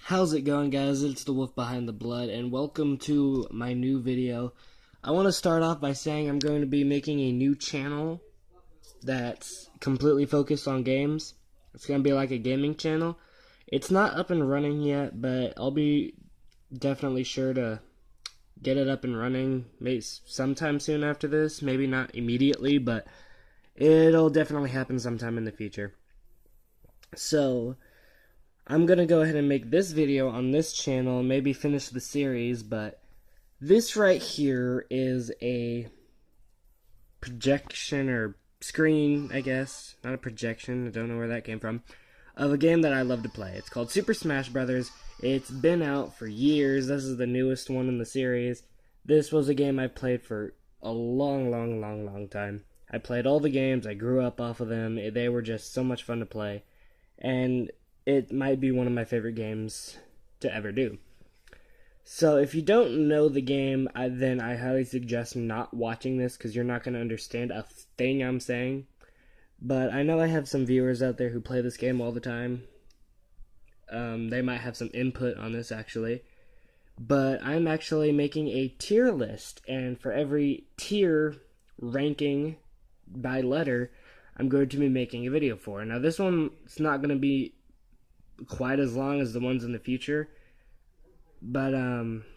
How's it going, guys? It's the Wolf Behind the Blood, and welcome to my new video. I want to start off by saying I'm going to be making a new channel that's completely focused on games. It's going to be like a gaming channel. It's not up and running yet, but I'll be definitely sure to get it up and running maybe sometime soon after this. Maybe not immediately, but it'll definitely happen sometime in the future. So I'm going to go ahead and make this video on this channel, maybe finish the series, but this right here is a projection or screen, I guess, not a projection, I don't know where that came from, of a game that I love to play. It's called Super Smash Brothers. It's been out for years. This is the newest one in the series. This was a game I played for a long time. I played all the games, I grew up off of them, they were just so much fun to play, and it might be one of my favorite games to ever do. So if you don't know the game, then I highly suggest not watching this because you're not going to understand a thing I'm saying. But I know I have some viewers out there who play this game all the time. They might have some input on this actually. But I'm actually making a tier list, and for every tier ranking by letter, I'm going to be making a video for. Now this one's not going to be quite as long as the ones in the future, but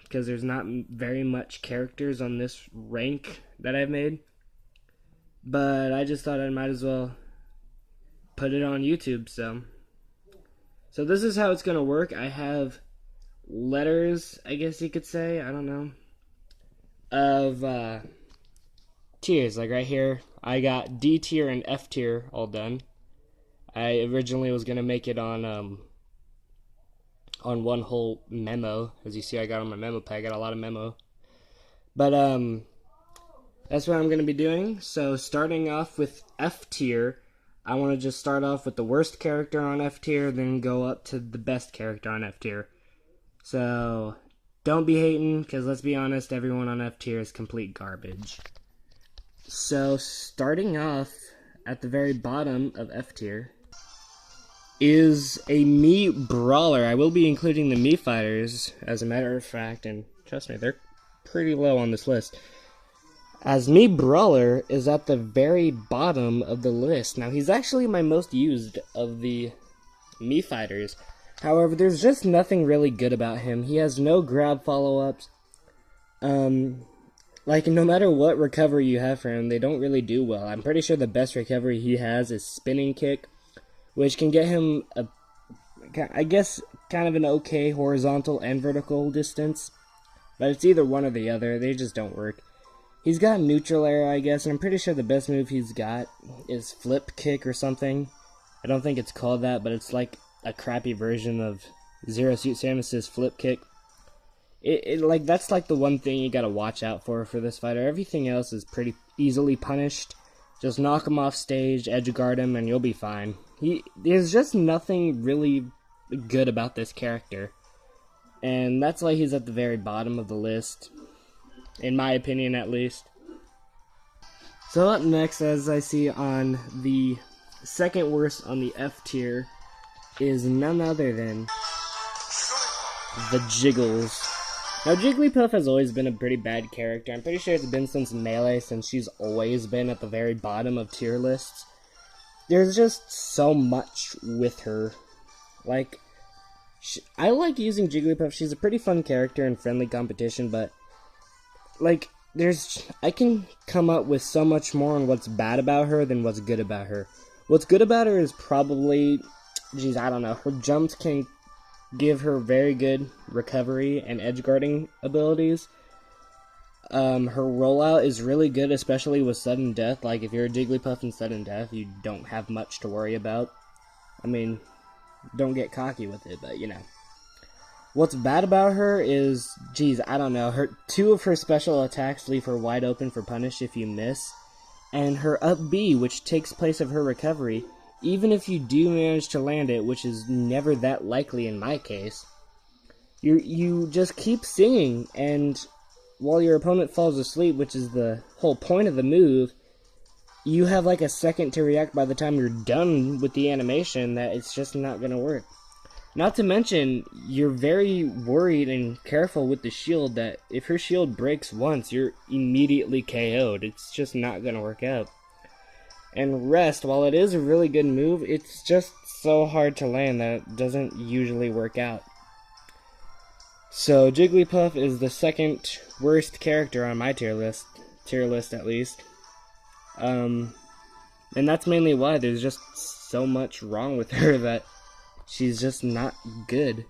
because there's not very much characters on this rank that I've made, but I just thought I might as well put it on YouTube. So this is how it's gonna work. I have letters, I guess you could say, I don't know, of tiers. Like right here I got D tier and F tier all done. I originally was gonna make it on one whole memo. As you see, I got on my memo pad. I got a lot of memo. But that's what I'm going to be doing. So starting off with F tier, I want to just start off with the worst character on F tier, then go up to the best character on F tier. So don't be hating, because let's be honest, everyone on F tier is complete garbage. So starting off at the very bottom of F tier is a Mii Brawler. I will be including the Mii fighters, as a matter of fact, and trust me, they're pretty low on this list. As Mii Brawler is at the very bottom of the list. Now, he's actually my most used of the Mii fighters. However, there's just nothing really good about him. He has no grab follow-ups. Like, no matter what recovery you have for him, they don't really do well. I'm pretty sure the best recovery he has is Spinning Kick, which can get him, I guess, kind of an okay horizontal and vertical distance. But it's either one or the other. They just don't work. He's got neutral air, I guess, and I'm pretty sure the best move he's got is Flip Kick or something. I don't think it's called that, but it's like a crappy version of Zero Suit Samus's Flip Kick. Like, that's like the one thing you gotta watch out for this fighter. Everything else is pretty easily punished. Just knock him off stage, edge guard him, and you'll be fine. There's just nothing really good about this character, and that's why he's at the very bottom of the list, in my opinion at least. So up next, as I see on the second worst on the F tier, is none other than the Jiggles. Now, Jigglypuff has always been a pretty bad character. I'm pretty sure it's been since Melee, since she's always been at the very bottom of tier lists. There's just so much with her. Like, I like using Jigglypuff. She's a pretty fun character in friendly competition, but, like, I can come up with so much more on what's bad about her than what's good about her. What's good about her is probably, I don't know, her jumps can give her very good recovery and edge guarding abilities. Her rollout is really good, especially with sudden death. Like, if you're a Jigglypuff in sudden death, you don't have much to worry about. I mean, don't get cocky with it, but you know. What's bad about her is, I don't know, two of her special attacks leave her wide open for punish if you miss, and her up B, which takes place of her recovery, even if you do manage to land it, which is never that likely in my case, you just keep singing, and while your opponent falls asleep, which is the whole point of the move, you have like a second to react by the time you're done with the animation that it's just not going to work. Not to mention, you're very worried and careful with the shield that if her shield breaks once, you're immediately KO'd. It's just not going to work out. And rest, while it is a really good move, it's just so hard to land that it doesn't usually work out. So Jigglypuff is the second worst character on my tier list at least. And that's mainly why there's just so much wrong with her that she's just not good.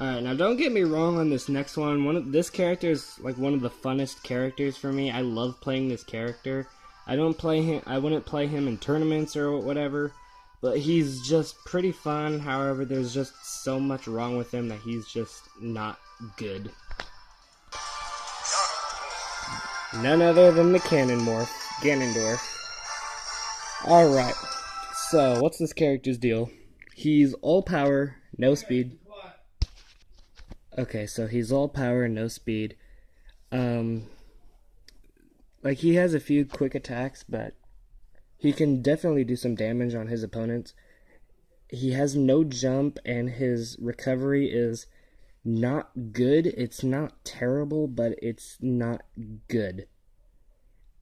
Alright, now don't get me wrong on this next one. This character is like one of the funnest characters for me. I love playing this character. I wouldn't play him in tournaments or whatever, but he's just pretty fun. However, there's just so much wrong with him that he's just not good. None other than the Ganondorf. Alright, so what's this character's deal? He's all power, no speed. Okay, so he's all power, no speed. Like, he has a few quick attacks, but he can definitely do some damage on his opponents. He has no jump, and his recovery is not good. It's not terrible, but it's not good.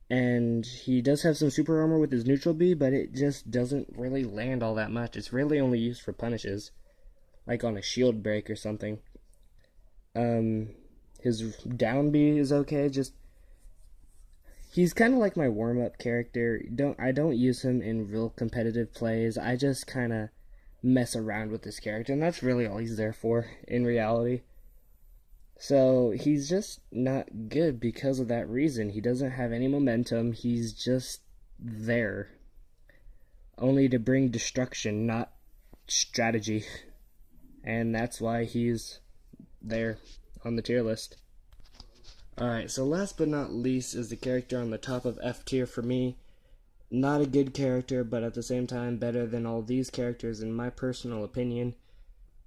And he does have some super armor with his neutral B, but it just doesn't really land all that much. It's really only used for punishes, like on a shield break or something. His down B is okay, he's kind of like my warm-up character. I don't use him in real competitive plays. I just kind of mess around with this character, and that's really all he's there for in reality. So he's just not good because of that reason. He doesn't have any momentum. He's just there, only to bring destruction, not strategy. And that's why he's there on the tier list. Alright, so last but not least is the character on the top of F tier for me. Not a good character, but at the same time better than all these characters in my personal opinion.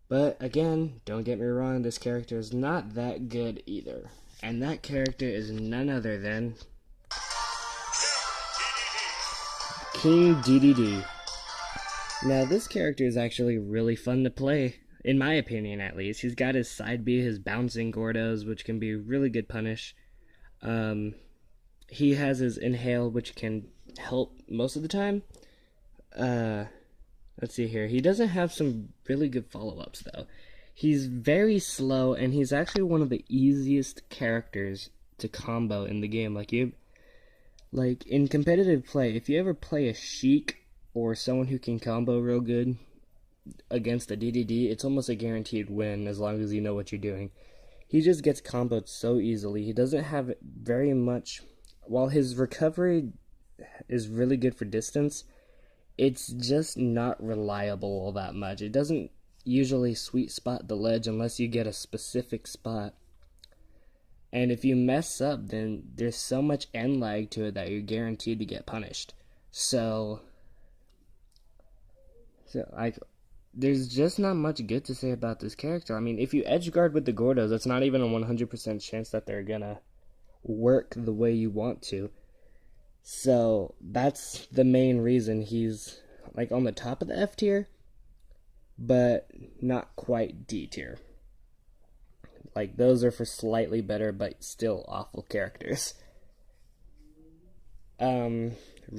But again, don't get me wrong, this character is not that good either. And that character is none other than King DDD. Now this character is actually really fun to play, in my opinion at least. He's got his side B, his bouncing Gordos, which can be really good punish. He has his inhale, which can help most of the time. Let's see here. He doesn't have some really good follow-ups, though. He's very slow, and he's actually one of the easiest characters to combo in the game. Like in competitive play, if you ever play a Sheik or someone who can combo real good against a DDD, it's almost a guaranteed win as long as you know what you're doing. He just gets comboed so easily. He doesn't have very much. While his recovery is really good for distance, it's just not reliable all that much. It doesn't usually sweet spot the ledge unless you get a specific spot. And if you mess up, then there's so much end lag to it that you're guaranteed to get punished. So there's just not much good to say about this character. I mean, if you edge guard with the Gordos, it's not even a 100% chance that they're gonna work the way you want to. So that's the main reason he's like on the top of the F tier, but not quite D tier. Like, those are for slightly better but still awful characters.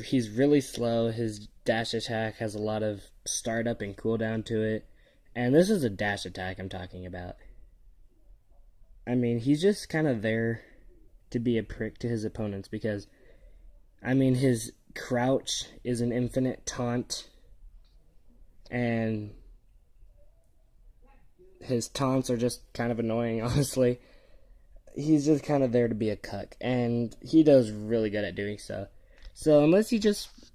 He's really slow. His dash attack has a lot of startup and cooldown to it. And this is a dash attack I'm talking about. I mean, he's just kind of there to be a prick to his opponents because, I mean, his crouch is an infinite taunt, and his taunts are just kind of annoying, honestly. He's just kind of there to be a cuck, and he does really good at doing so. So unless you just